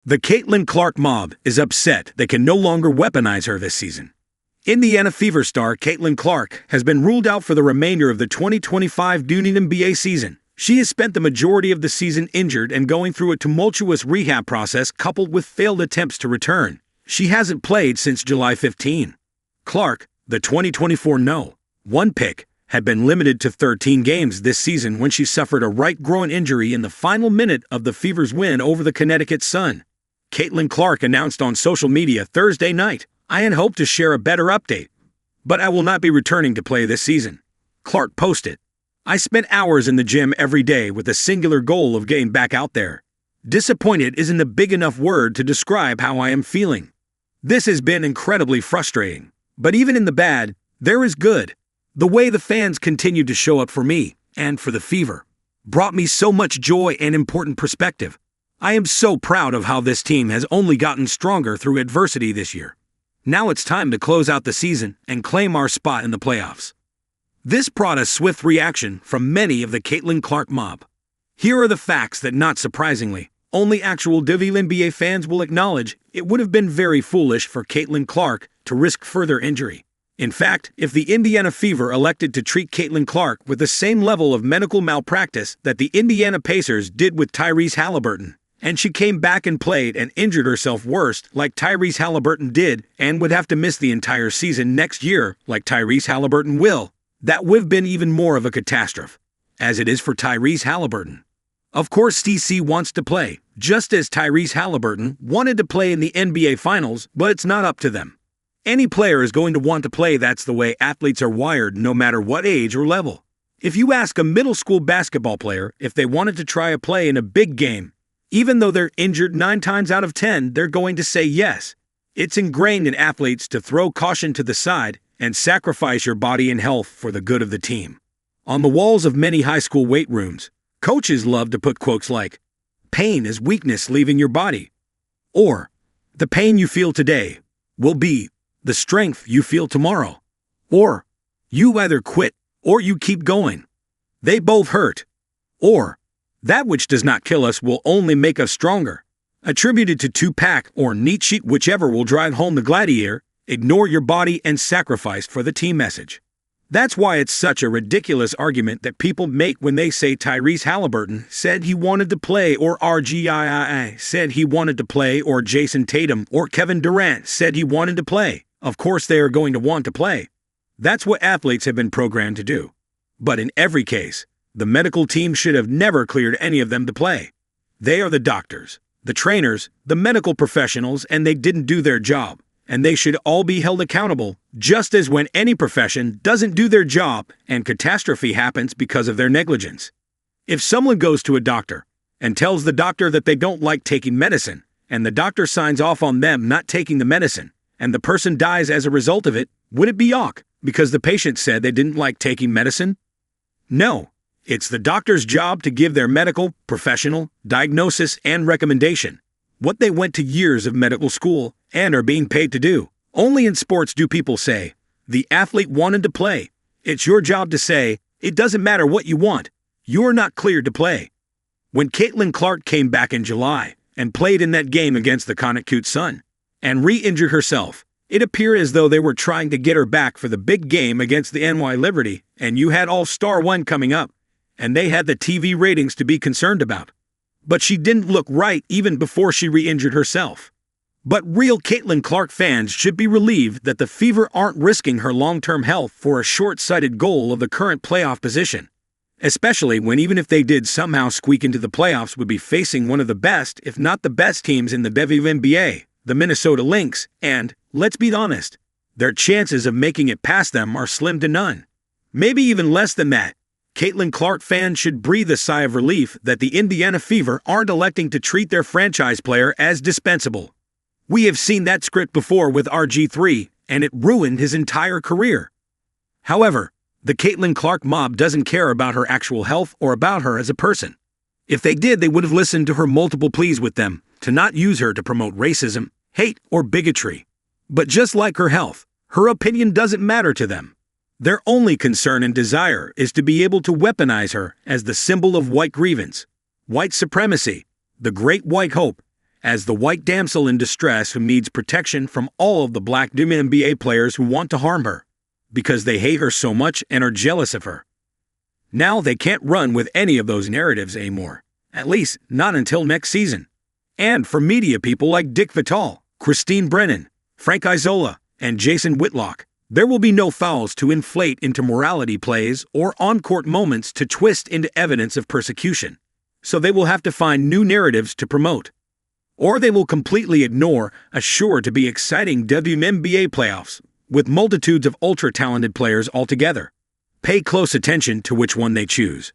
The Caitlin Clark mob is upset they can no longer weaponize her this season. Indiana Fever star Caitlin Clark has been ruled out for the remainder of the 2025 WNBA season. She has spent the majority of the season injured and going through a tumultuous rehab process coupled with failed attempts to return. She hasn't played since July 15. Clark, the 2024 No. 1 pick, had been limited to 13 games this season when she suffered a right groin injury in the final minute of the Fever's win over the Connecticut Sun. Caitlin Clark announced on social media Thursday night, "I had hoped to share a better update, but I will not be returning to play this season." Clark posted, "I spent hours in the gym every day with a singular goal of getting back out there. Disappointed isn't a big enough word to describe how I am feeling. This has been incredibly frustrating, but even in the bad, there is good. The way the fans continued to show up for me, and for the Fever, brought me so much joy and important perspective. I am so proud of how this team has only gotten stronger through adversity this year. Now it's time to close out the season and claim our spot in the playoffs." This brought a swift reaction from many of the Caitlin Clark mob. Here are the facts that, not surprisingly, only actual WNBA fans will acknowledge. It would have been very foolish for Caitlin Clark to risk further injury. In fact, if the Indiana Fever elected to treat Caitlin Clark with the same level of medical malpractice that the Indiana Pacers did with Tyrese Halliburton, and she came back and played and injured herself worse like Tyrese Halliburton did and would have to miss the entire season next year like Tyrese Halliburton will, that would have been even more of a catastrophe, as it is for Tyrese Halliburton. Of course, TC wants to play, just as Tyrese Halliburton wanted to play in the NBA Finals, but it's not up to them. Any player is going to want to play. That's the way athletes are wired, no matter what age or level. If you ask a middle school basketball player if they wanted to try a play in a big game, even though they're injured 9 times out of 10, they're going to say yes. It's ingrained in athletes to throw caution to the side and sacrifice your body and health for the good of the team. On the walls of many high school weight rooms, coaches love to put quotes like, "Pain is weakness leaving your body," or "The pain you feel today will be the strength you feel tomorrow," or "You either quit or you keep going. They both hurt," or "That which does not kill us will only make us stronger," attributed to Tupac or Nietzsche, whichever will drive home the gladiator, ignore your body and sacrifice for the team message. That's why it's such a ridiculous argument that people make when they say Tyrese Halliburton said he wanted to play, or RGII said he wanted to play, or Jason Tatum or Kevin Durant said he wanted to play. Of course they are going to want to play. That's what athletes have been programmed to do. But in every case, the medical team should have never cleared any of them to play. They are the doctors, the trainers, the medical professionals, and they didn't do their job. And they should all be held accountable, just as when any profession doesn't do their job and catastrophe happens because of their negligence. If someone goes to a doctor and tells the doctor that they don't like taking medicine, and the doctor signs off on them not taking the medicine, and the person dies as a result of it, would it be awk because the patient said they didn't like taking medicine? No. It's the doctor's job to give their medical, professional, diagnosis and recommendation, what they went to years of medical school and are being paid to do. Only in sports do people say, "The athlete wanted to play." It's your job to say, "It doesn't matter what you want. You're not cleared to play." When Caitlin Clark came back in July and played in that game against the Connecticut Sun and re-injured herself, it appeared as though they were trying to get her back for the big game against the NY Liberty, and you had All-Star 1 coming up, and they had the TV ratings to be concerned about. But she didn't look right even before she re-injured herself. But real Caitlin Clark fans should be relieved that the Fever aren't risking her long-term health for a short-sighted goal of the current playoff position. Especially when, even if they did somehow squeak into the playoffs, would be facing one of the best, if not the best teams in the WNBA, the Minnesota Lynx, and, let's be honest, their chances of making it past them are slim to none. Maybe even less than that. Caitlin Clark fans should breathe a sigh of relief that the Indiana Fever aren't electing to treat their franchise player as dispensable. We have seen that script before with RG3, and it ruined his entire career. However, the Caitlin Clark mob doesn't care about her actual health or about her as a person. If they did, they would have listened to her multiple pleas with them to not use her to promote racism, hate, or bigotry. But just like her health, her opinion doesn't matter to them. Their only concern and desire is to be able to weaponize her as the symbol of white grievance, white supremacy, the great white hope, as the white damsel in distress who needs protection from all of the black WNBA players who want to harm her, because they hate her so much and are jealous of her. Now they can't run with any of those narratives anymore, at least not until next season. And for media people like Dick Vitale, Christine Brennan, Frank Isola, and Jason Whitlock, there will be no fouls to inflate into morality plays or on-court moments to twist into evidence of persecution. So they will have to find new narratives to promote. Or they will completely ignore a sure-to-be exciting WNBA playoffs with multitudes of ultra-talented players altogether. Pay close attention to which one they choose.